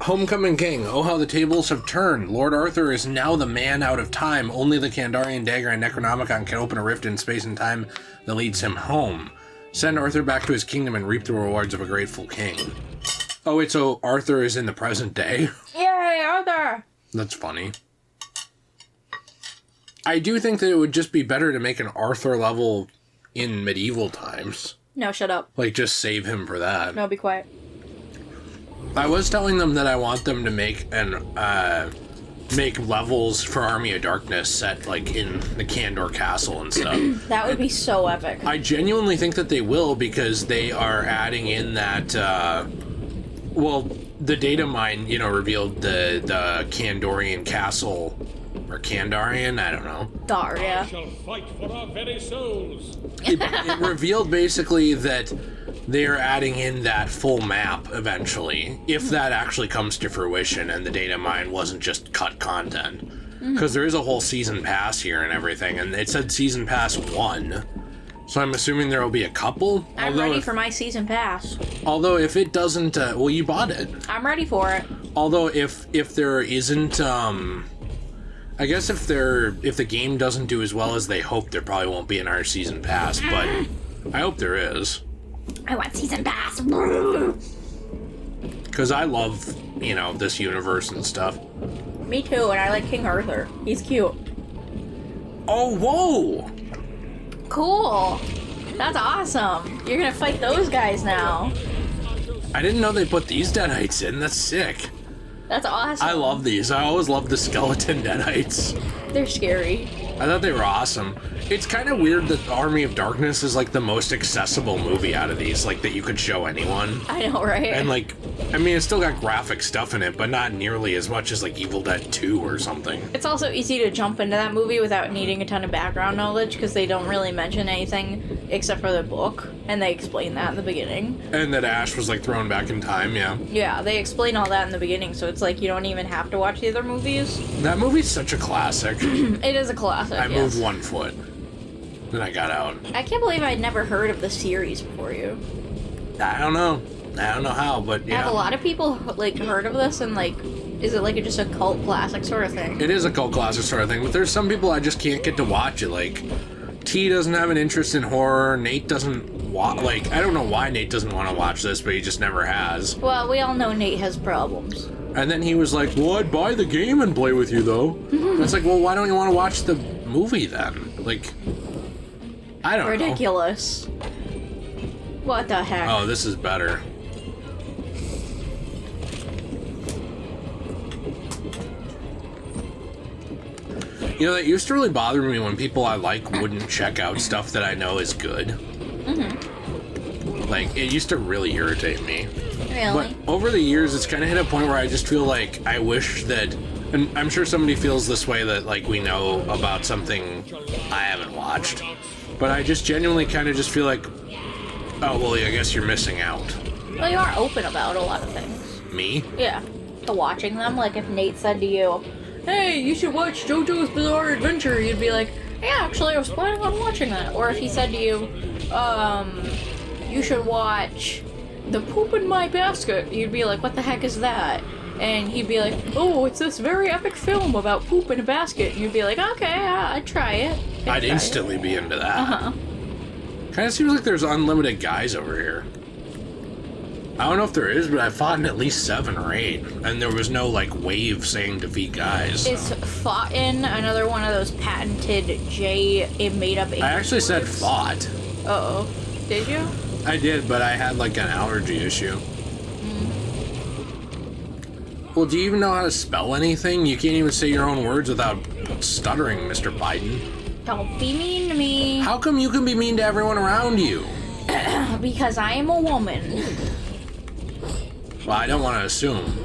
Homecoming King. Oh, how the tables have turned. Lord Arthur is now the man out of time. Only the Kandarian dagger and Necronomicon can open a rift in space and time that leads him home. Send Arthur back to his kingdom and reap the rewards of a grateful king. Oh, wait, so Arthur is in the present day? Yay, Arthur! That's funny. I do think that it would just be better to make an Arthur level in medieval times. No, shut up. Like, just save him for that. No, be quiet. I was telling them that I want them to make levels for Army of Darkness set, like, in the Kandor Castle and stuff. That would be so epic. I genuinely think that they will, because they are adding in that, well, the data mine, you know, revealed the Kandorian castle, or Kandarian, I don't know. Daria. We shall fight for our very souls. It revealed basically that they are adding in that full map eventually, if that actually comes to fruition and the data mine wasn't just cut content. Because there is a whole season pass here and everything, and it said season pass 1. So I'm assuming there will be a couple. I'm ready for my season pass. Although if it doesn't, well, you bought it. I'm ready for it. Although if there isn't, I guess if the game doesn't do as well as they hope, there probably won't be an our season pass, but I hope there is. I want season pass. Because I love, you know, this universe and stuff. Me too, and I like King Arthur. He's cute. Oh, whoa! Cool. That's awesome. You're gonna fight those guys now. I didn't know they put these Deadites in. That's sick. That's awesome. I love these. I always loved the skeleton Deadites. They're scary. I thought they were awesome. It's kind of weird that Army of Darkness is like the most accessible movie out of these, like that you could show anyone. I know, right? And like, I mean, it's still got graphic stuff in it, but not nearly as much as like Evil Dead 2 or something. It's also easy to jump into that movie without needing a ton of background knowledge because they don't really mention anything except for the book, and they explain that in the beginning. And that Ash was like thrown back in time, yeah. Yeah, they explain all that in the beginning, so it's like you don't even have to watch the other movies. That movie's such a classic. It is a classic. I moved 1 foot. Then I got out. I can't believe I'd never heard of the series before you. I don't know how, but yeah. Have a lot of people like heard of this, and like, is it like just a cult classic sort of thing? It is a cult classic sort of thing, but there's some people I just can't get to watch it. Like, T doesn't have an interest in horror. Nate doesn't like, I don't know why Nate doesn't want to watch this, but he just never has. Well, we all know Nate has problems. And then he was like, well, I'd buy the game and play with you, though. And it's like, well, why don't you want to watch the movie then? Like, I don't know. Ridiculous. What the heck? Oh, this is better. You know, that used to really bother me when people I like wouldn't check out stuff that I know is good. Like, it used to really irritate me. Really? But over the years, it's kind of hit a point where I just feel like I wish that, and I'm sure somebody feels this way, that like we know about something I haven't watched, but I just genuinely kind of just feel like, oh, well, I guess you're missing out. Well, you are open about a lot of things. Me? Yeah. To watching them, like if Nate said to you, hey, you should watch JoJo's Bizarre Adventure, you'd be like, yeah, actually, I was planning on watching that. Or if he said to you, you should watch The Poop in My Basket, you'd be like, what the heck is that? And he'd be like, oh, it's this very epic film about poop in a basket. And you'd be like, okay, I'd try it. I'd instantly be into that. Uh-huh. Kind of seems like there's unlimited guys over here. I don't know if there is, but I fought in at least 7 or 8, and there was no, like, wave saying defeat guys. Is fought in another one of those patented made-up English I actually said words? fought. Uh-oh. Did you? I did, but I had, like, an allergy issue. Well, do you even know how to spell anything? You can't even say your own words without stuttering, Mr. Biden. Don't be mean to me. How come you can be mean to everyone around you? Because I am a woman. Well, I don't want to assume.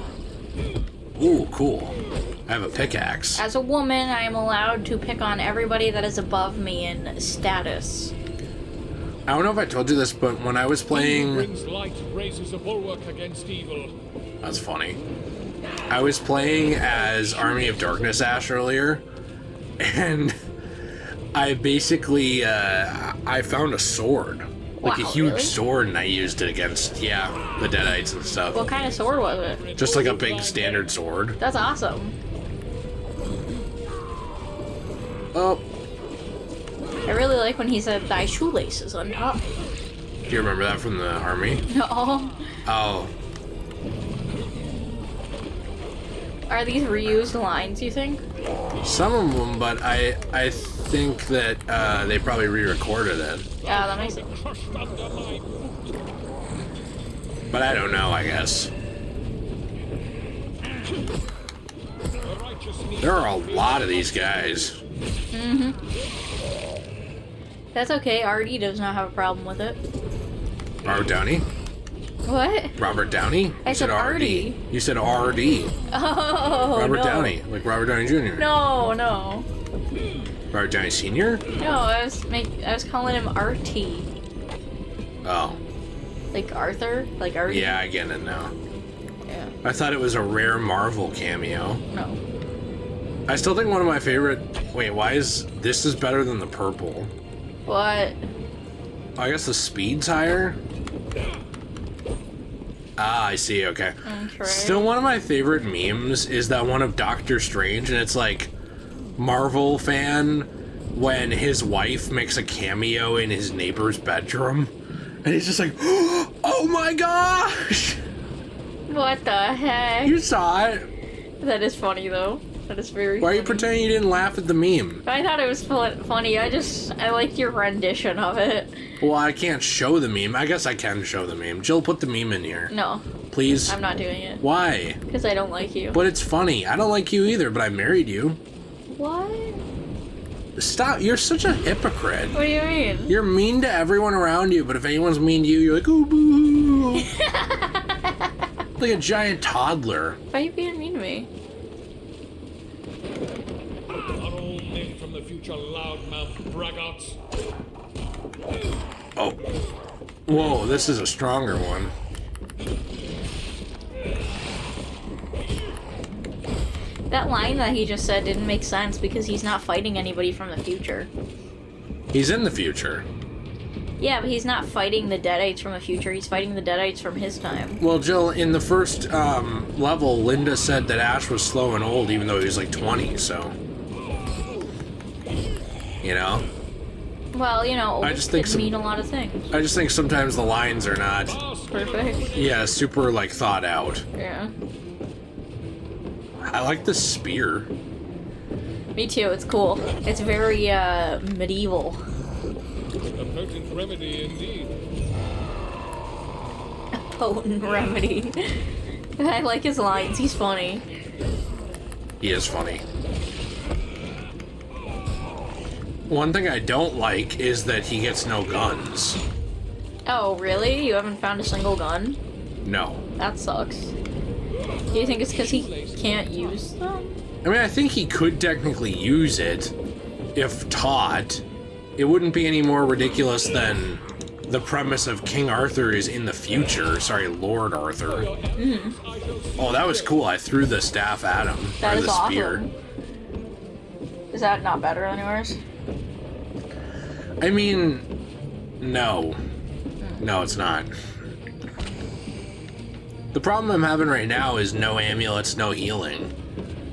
Ooh, cool. I have a pickaxe. As a woman, I am allowed to pick on everybody that is above me in status. I don't know if I told you this, but when I was playing... Brings light, raises a bulwark against evil. That's funny. I was playing as Army of Darkness Ash earlier, and I basically, I found a sword. Like a Wow, huge really? sword, and I used it against, the Deadites and stuff. What kind of sword was it? Just like a big standard sword. That's awesome. Oh, I really like when he said, "Thy shoelaces untie." do you remember that from the army? No. Oh, Are these reused lines, you think? some of them, but I think that they probably re-recorded it. Yeah, that makes sense. Crushed under my But I don't know, I guess. the righteous need There are a lot of these guys. That's okay. RD does not have a problem with it. Robert Downey? What? Robert Downey? I You said RD. RD. You said RD. Oh, Robert no. Downey, like Robert Downey Jr. No, no. Robert Downey Sr.? No, I was calling him RT. Oh, Like Arthur? Like RT? yeah, I get it now. Yeah. I thought it was a rare Marvel cameo. No. I still think one of my favorite... Wait, why is... This is better than the purple. What? I guess the speed's higher? Ah, I see, okay. Okay. Still, one of my favorite memes is that one of Doctor Strange, and it's like Marvel fan when his wife makes a cameo in his neighbor's bedroom, and he's just like, "Oh my gosh!" What the heck? You saw it. That is funny though. That is very Why are funny. you pretending you didn't laugh at the meme? I thought it was funny. I liked your rendition of it. Well, I can't show the meme. I guess I can show the meme. Jill, put the meme in here, No, please. I'm not doing it. Why? Because I don't like you. But it's funny. I don't like you either, but I married you. What? Stop. You're such a hypocrite. What do you mean? You're mean to everyone around you, but if anyone's mean to you, you're like, "Oh, boo." Like a giant toddler. Why are you being mean to me? Are all men from the future loudmouth braggarts? Oh. Whoa, this is a stronger one. That line that he just said didn't make sense because he's not fighting anybody from the future. He's in the future. Yeah, but he's not fighting the Deadites from the future. He's fighting the Deadites from his time. Well, Jill, in the first level, Linda said that Ash was slow and old, even though he was like 20, so. You know? Well, you know, I old just think kids some- mean a lot of things. I just think sometimes the lines are not, Perfect. yeah, super, like, thought out. Yeah. I like the spear. Me too. It's cool. It's very medieval. A potent remedy indeed. Potent remedy. I like his lines. He's funny. He is funny. One thing I don't like is that he gets no guns. Oh, really? You haven't found a single gun? No. That sucks. Do you think it's because he can't use them? I mean, I think he could technically use it if taught. It wouldn't be any more ridiculous than the premise of King Arthur is in the future. Sorry, Lord Arthur. Oh, that was cool. I threw the staff at him. That or is the spear. awesome. Is that not better than yours? I mean, no. No, it's not. The problem I'm having right now is no amulets, no healing.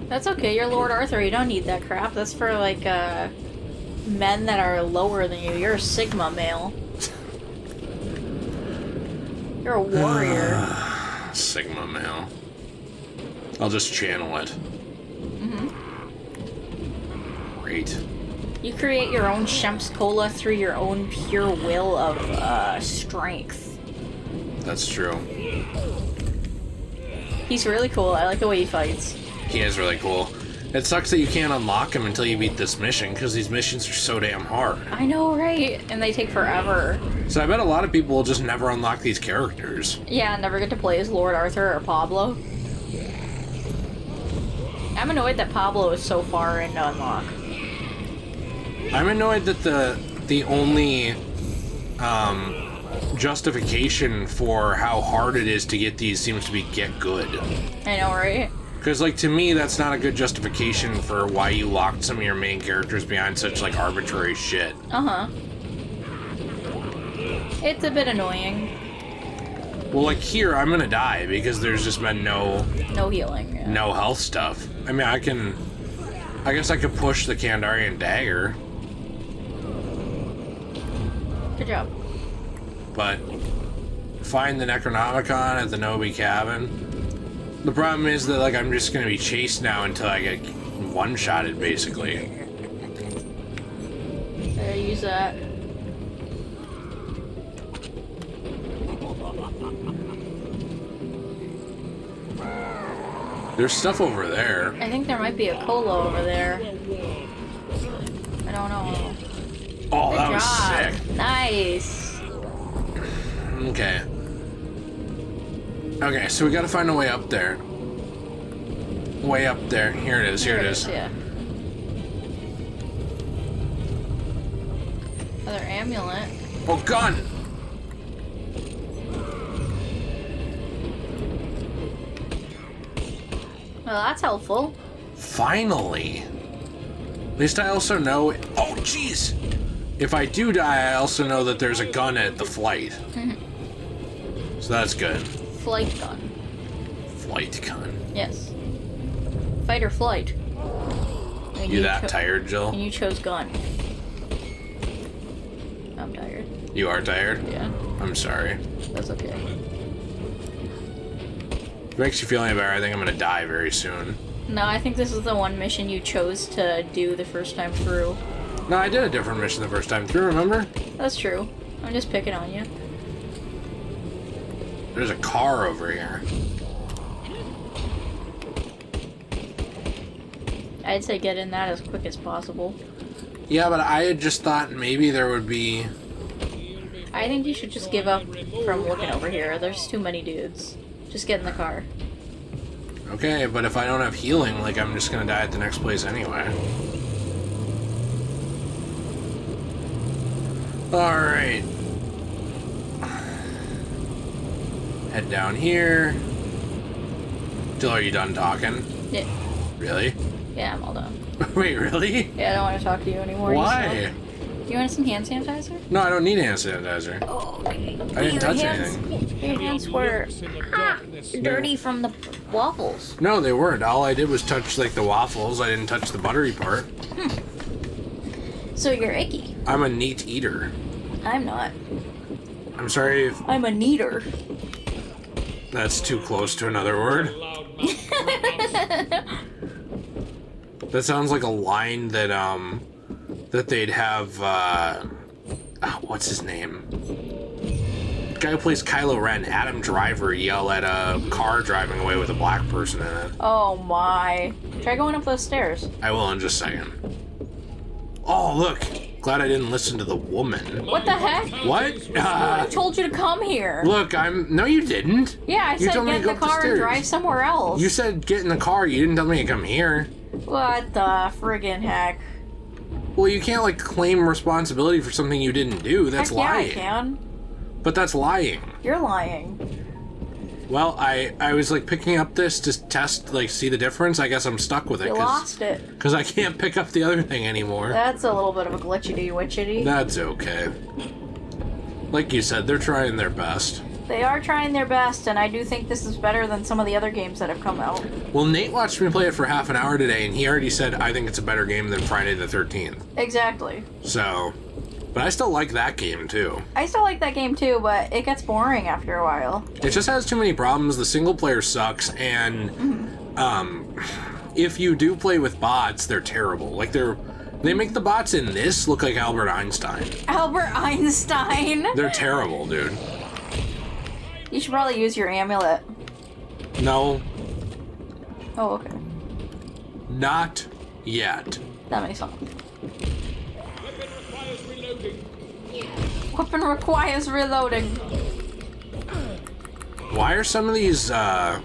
That's okay. You're Lord Arthur. You don't need that crap. That's for, like, men that are lower than you. You're a Sigma male. You're a warrior. Sigma male. I'll just channel it. Great. You create your own Shemps Cola through your own pure will of strength. That's true. He's really cool. I like the way he fights. He is really cool. It sucks that you can't unlock him until you beat this mission, because these missions are so damn hard. I know, right? And they take forever. So I bet a lot of people will just never unlock these characters. Yeah, never get to play as Lord Arthur or Pablo. I'm annoyed that Pablo is so far into unlock. I'm annoyed that the only justification for how hard it is to get these seems to be get good. I know, right? Because, like, to me, that's not a good justification for why you locked some of your main characters behind such, like, arbitrary shit. Uh-huh. It's a bit annoying. Well, like here, I'm gonna die because there's just been no healing. Yeah. no health stuff. I mean, I guess I could push the Kandarian dagger. Good job. But find the Necronomicon at the Nobi cabin. The problem is that like I'm just gonna be chased now until I get one-shotted, basically. There, use that. There's stuff over there. I think there might be a cola over there. I don't know. Oh, Good that was job. sick. Nice. Okay. Okay, so we gotta find a way up there. Way up there. Here it is, here it is. Yeah. Another amulet. Oh, gun! Well, that's helpful. Finally. At least I also know... Oh, jeez! If I do die, I also know that there's a gun at the flight. So that's good. Flight gun. Flight gun. Yes. Fight or flight. And You that tired, Jill? And you chose gun. I'm tired. You are tired? Yeah. I'm sorry. That's okay. If it makes you feel any better, I think I'm gonna die very soon. No, I think this is the one mission you chose to do the first time through. No, I did a different mission the first time through, remember? That's true. I'm just picking on you. There's a car over here. I'd say get in that as quick as possible. Yeah, but I had just thought maybe there would be... I think you should just give up from looking over here. There's too many dudes. Just get in the car. Okay, but if I don't have healing, like, I'm just gonna die at the next place anyway. Alright. Head down here. Jill, are you done talking? Yeah. Really? Yeah, I'm all done. Wait, really? Yeah, I don't want to talk to you anymore. Why? Do you want some hand sanitizer? No, I don't need hand sanitizer. Oh, okay. I didn't touch anything. Your hands were dirty from the waffles. No, they weren't. All I did was touch, like, the waffles. I didn't touch the buttery part. So you're icky. I'm a neat eater. I'm not. I'm sorry if I'm a neater. that's too close to another word. That sounds like a line that, that they'd have, what's his name? The guy who plays Kylo Ren, Adam Driver, yell at a car driving away with a black person in it. Oh my. Try going up those stairs. I will in just a second. Oh, look. Glad I didn't listen to the woman. What the heck? What? I told you to come here. Look, no, you didn't. Yeah, I You said told me get to in go the up the car and stairs. drive somewhere else. You said get in the car. You didn't tell me to come here. What the friggin' heck? Well, you can't, like, claim responsibility for something you didn't do. That's Heck lying. yeah, I can. But that's lying. You're lying. Well, I was, like, picking up this to test, like, see the difference. I guess I'm stuck with it. You lost it. Because I can't pick up the other thing anymore. That's a little bit of a glitchity-witchity. That's okay. Like you said, they're trying their best. They are trying their best, and I do think this is better than some of the other games that have come out. Well, Nate watched me play it for half an hour today, and he already said, I think it's a better game than Friday the 13th. Exactly. So, but I still like that game, too. I still like that game too, but it gets boring after a while. It just has too many problems. The single player sucks, and if you do play with bots, they're terrible. Like, they make the bots in this look like Albert Einstein. Albert Einstein! They're terrible, dude. You should probably use your amulet. No, Oh, okay. not yet. That makes sense. Weapon requires reloading. Weapon requires reloading. Why are some of these, Oh,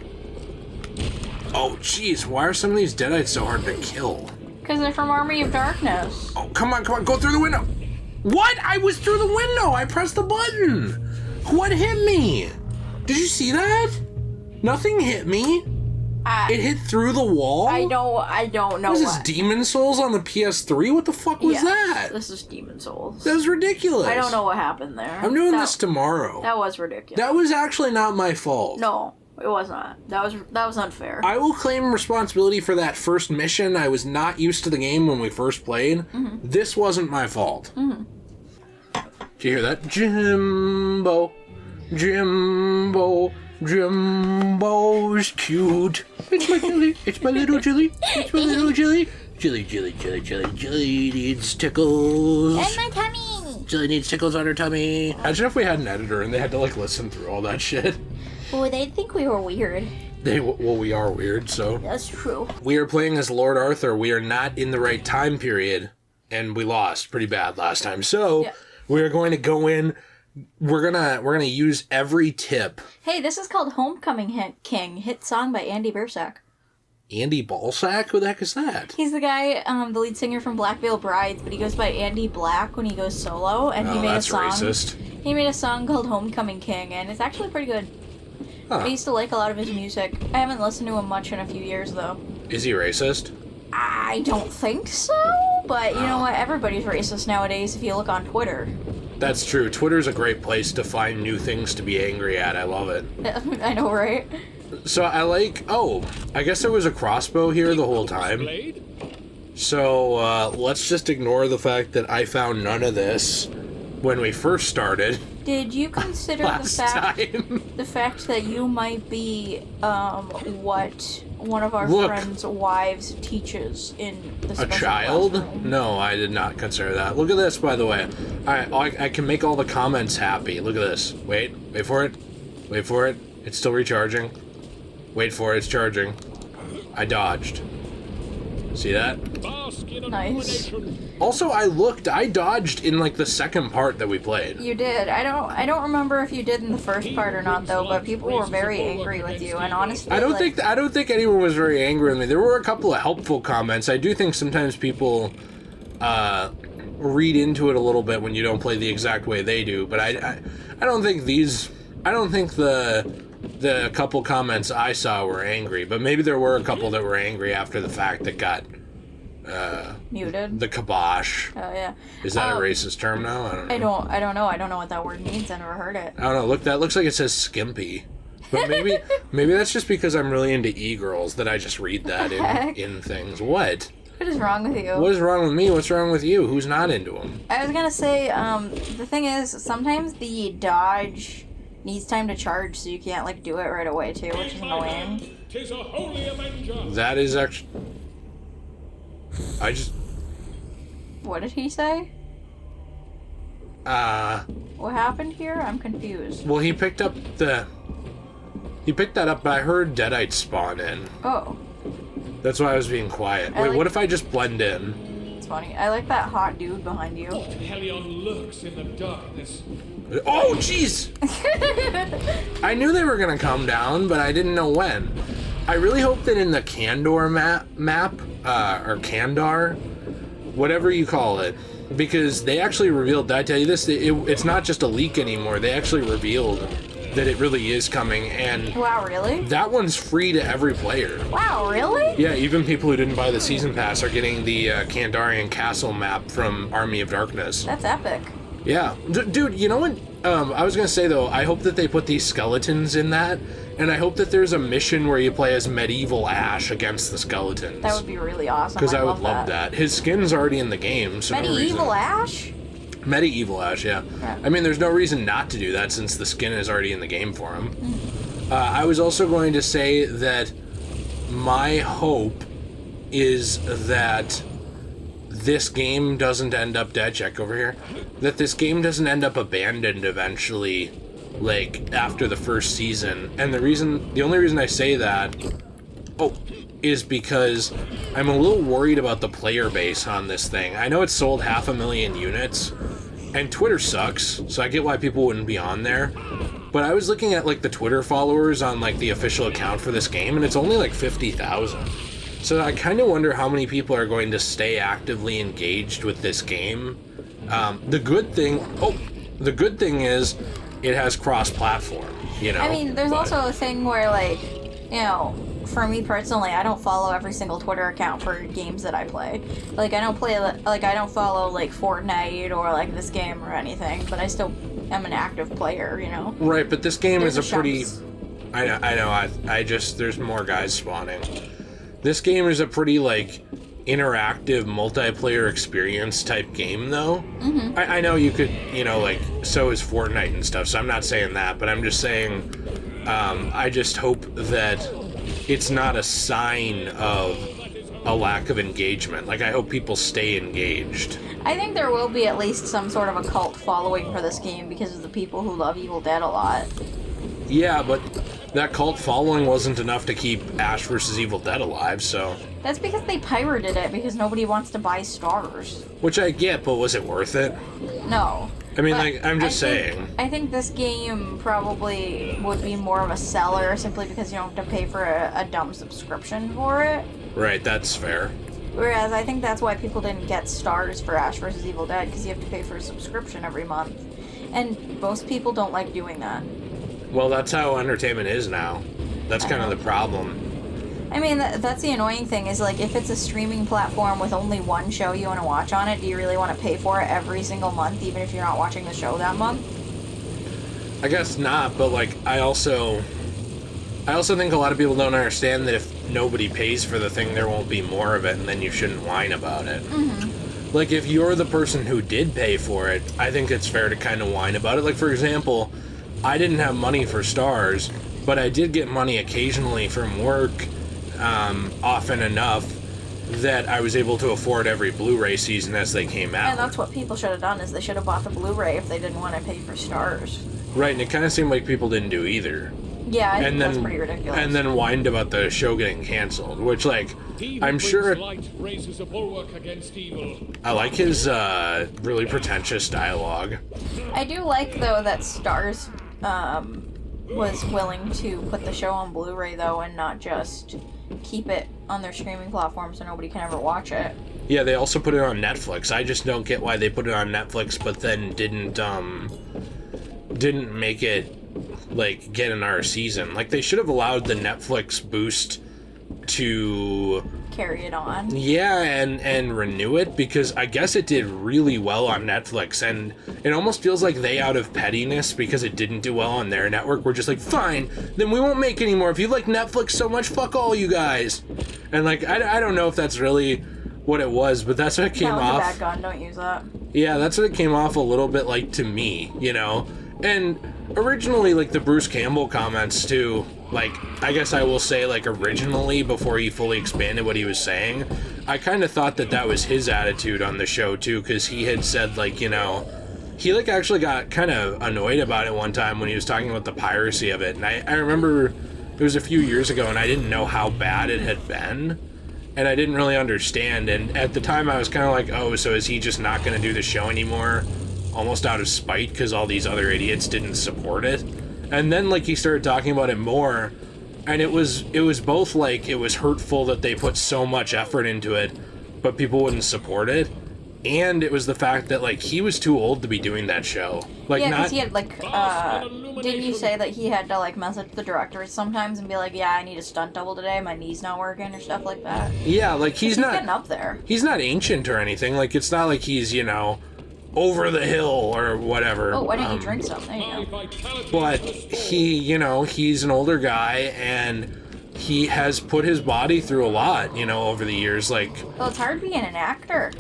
jeez, why are some of these Deadites so hard to kill? Because they're from Army of Darkness. Oh, come on, go through the window! What? I was through the window! I pressed the button! What hit me? Did you see that? Nothing hit me. It hit through the wall? I don't know What is what. this, Demon Souls on the PS3? What the fuck was that? This is Demon Souls. That was ridiculous. I don't know what happened there. I'm doing this tomorrow. That was ridiculous. That was actually not my fault. No, it was not. That was unfair. I will claim responsibility for that first mission. I was not used to the game when we first played. Mm-hmm. This wasn't my fault. Mm-hmm. Did you hear that? Jimbo. Jimbo's cute. It's my Jilly. It's my little Jilly. It's my little Jilly. Jilly needs tickles. And my tummy. Jilly needs tickles on her tummy. Imagine if we had an editor and they had to, like, listen through all that shit. Oh, they'd think we were weird. Well, we are weird, so. That's true. We are playing as Lord Arthur. We are not in the right time period, and we lost pretty bad last time. So, we're going to go in. We're gonna use every tip. Hey, this is called Homecoming King, hit song by Andy Bursack. Andy Ballsack? Who the heck is that? He's the guy, the lead singer from Black Veil Brides, but he goes by Andy Black when he goes solo, and he made a song. Racist. He made a song called Homecoming King, and it's actually pretty good. Huh. I used to like a lot of his music. I haven't listened to him much in a few years, though. Is he racist? I don't think so, but you know what? Everybody's racist nowadays if you look on Twitter. That's true. Twitter's a great place to find new things to be angry at. I love it. I know, right? So I like... Oh, I guess there was a crossbow here the whole time. So let's just ignore the fact that I found none of this when we first started. Did you consider the fact that you might be what one of our friends' wives teaches in the special child? classroom? No, I did not consider that. Look at this, by the way. I can make all the comments happy. Look at this. Wait for it. Wait for it. It's still recharging. Wait for it. It's charging. I dodged. See that? Nice. Also, I dodged in like the second part that we played. You did. I don't remember if you did in the first part or not though, but people were very angry with you, and honestly, I don't think anyone was very angry with me. There were a couple of helpful comments. I do think sometimes people read into it a little bit when you don't play the exact way they do, but I don't think the couple comments I saw were angry, but maybe there were a couple that were angry after the fact that got muted. The kibosh. Oh yeah. Is that a racist term now? I don't know. I don't know what that word means. I never heard it. I don't know. Look, that looks like it says skimpy. But maybe that's just because I'm really into e-girls that I just read that in things. What? What is wrong with you? What is wrong with me? What's wrong with you? Who's not into them? I was gonna say, the thing is, sometimes the dodge needs time to charge, so you can't like do it right away too, which is annoying. 'Tis a holy avenger. That is actually. What did he say? What happened here? I'm confused. Well, he picked that up, but I heard Deadites spawn in. Oh. That's why I was being quiet. Wait, what if I just blend in? It's funny. I like that hot dude behind you. What Helion lurks in the darkness. Oh, jeez! I knew they were gonna come down, but I didn't know when. I really hope that in the Kandor map, or Kandar, whatever you call it, because they actually revealed, did I tell you this? It's not just a leak anymore. They actually revealed that it really is coming, and wow, really? That one's free to every player. Wow, really? Yeah, even people who didn't buy the season pass are getting the Kandarian Castle map from Army of Darkness. That's epic. Yeah. Dude, you know what? I was gonna say, though, I hope that they put these skeletons in that, and I hope that there's a mission where you play as medieval Ash against the skeletons. That would be really awesome. Because I would love that. His skin's already in the game, so medieval Ash? Medieval Ash, yeah. I mean, there's no reason not to do that since the skin is already in the game for him. I was also going to say that my hope is that this game doesn't end up check over here. That this game doesn't end up abandoned eventually, like after the first season. And the only reason I say that, is because I'm a little worried about the player base on this thing. I know it's sold 500,000 units, and Twitter sucks, so I get why people wouldn't be on there. But I was looking at like the Twitter followers on like the official account for this game, and it's only like 50,000. So I kind of wonder how many people are going to stay actively engaged with this game. The good thing is it has cross-platform, you know. I mean, there's also a thing where, like, you know, for me personally, I don't follow every single Twitter account for games that I play. Like, I don't follow, like, Fortnite or, like, this game or anything, but I still am an active player, you know? Right, but this game There's is a pretty... chumps. I know, there's more guys spawning. This game is a pretty, like, interactive multiplayer experience type game, though. Mm-hmm. I know you could, you know, like, so is Fortnite and stuff, so I'm not saying that, but I'm just saying, I just hope that it's not a sign of a lack of engagement. Like, I hope people stay engaged. I think there will be at least some sort of a cult following for this game because of the people who love Evil Dead a lot. Yeah, but that cult following wasn't enough to keep Ash vs. Evil Dead alive, so... That's because they pirated it because nobody wants to buy stars. Which I get, but was it worth it? No. I mean, But like, I'm just saying. I think this game probably would be more of a seller simply because you don't have to pay for a dumb subscription for it. Right, that's fair. Whereas I think that's why people didn't get stars for Ash vs. Evil Dead, because you have to pay for a subscription every month. And most people don't like doing that. Well, that's how entertainment is now. That's kind of the problem. I mean, that's the annoying thing, is like, if it's a streaming platform with only one show you want to watch on it, do you really want to pay for it every single month, even if you're not watching the show that month? I guess not, but, like, I also think a lot of people don't understand that if nobody pays for the thing, there won't be more of it, and then you shouldn't whine about it. Mm-hmm. Like, if you're the person who did pay for it, I think it's fair to kind of whine about it. Like, for example, I didn't have money for stars, but I did get money occasionally from work, often enough that I was able to afford every Blu-ray season as they came out. And that's what people should have done, is they should have bought the Blu-ray if they didn't want to pay for stars. Right, and it kind of seemed like people didn't do either. Yeah, I think that's pretty ridiculous. And then whined about the show getting canceled, which, like, I'm sure... Light raises a bulwark against evil. I like his really pretentious dialogue. I do like, though, that Stars was willing to put the show on Blu-ray, though, and not just keep it on their streaming platform so nobody can ever watch it. Yeah, they also put it on Netflix. I just don't get why they put it on Netflix, but then didn't make it, like, get another season. Like, they should have allowed the Netflix boost to carry it on. Yeah, and renew it, because I guess it did really well on Netflix, and it almost feels like they, out of pettiness because it didn't do well on their network, were just like, fine, then we won't make anymore. If you like Netflix so much, fuck all you guys. And, like, I don't know if that's really what it was, but that's what it came off. That was a bad gun, don't use that. Yeah, that's what it came off a little bit like to me, you know? And originally, like, the Bruce Campbell comments, too, like, I guess I will say, like, originally, before he fully expanded what he was saying, I kind of thought that was his attitude on the show, too, because he had said, like, you know, he, like, actually got kind of annoyed about it one time when he was talking about the piracy of it, and I remember it was a few years ago, and I didn't know how bad it had been, and I didn't really understand, and at the time I was kind of like, oh, so is he just not going to do the show anymore? Almost out of spite because all these other idiots didn't support it. And then, like, he started talking about it more, and it was both, like, it was hurtful that they put so much effort into it, but people wouldn't support it, and it was the fact that, like, he was too old to be doing that show. Like, yeah, because he had, like, didn't you say that he had to, like, message the directors sometimes and be like, yeah, I need a stunt double today, my knee's not working, or stuff like that? Yeah, like, he's not... getting up there. He's not ancient or anything. Like, it's not like he's, you know, over the hill or whatever. Oh, why don't you drink some? There you go. But he, you know, he's an older guy, and he has put his body through a lot, you know, over the years. Like, well, it's hard being an actor.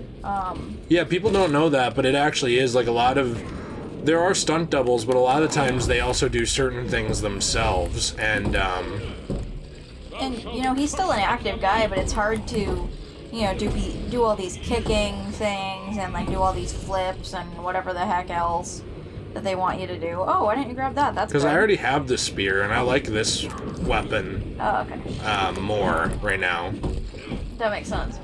Yeah, people don't know that, but it actually is. Like, a lot of... There are stunt doubles, but a lot of times they also do certain things themselves, and, you know, he's still an active guy, but it's hard to... you know, do all these kicking things and, like, do all these flips and whatever the heck else that they want you to do. Oh, why didn't you grab that? That's because good. I already have the spear, and I like this weapon oh, okay. more right now. That makes sense.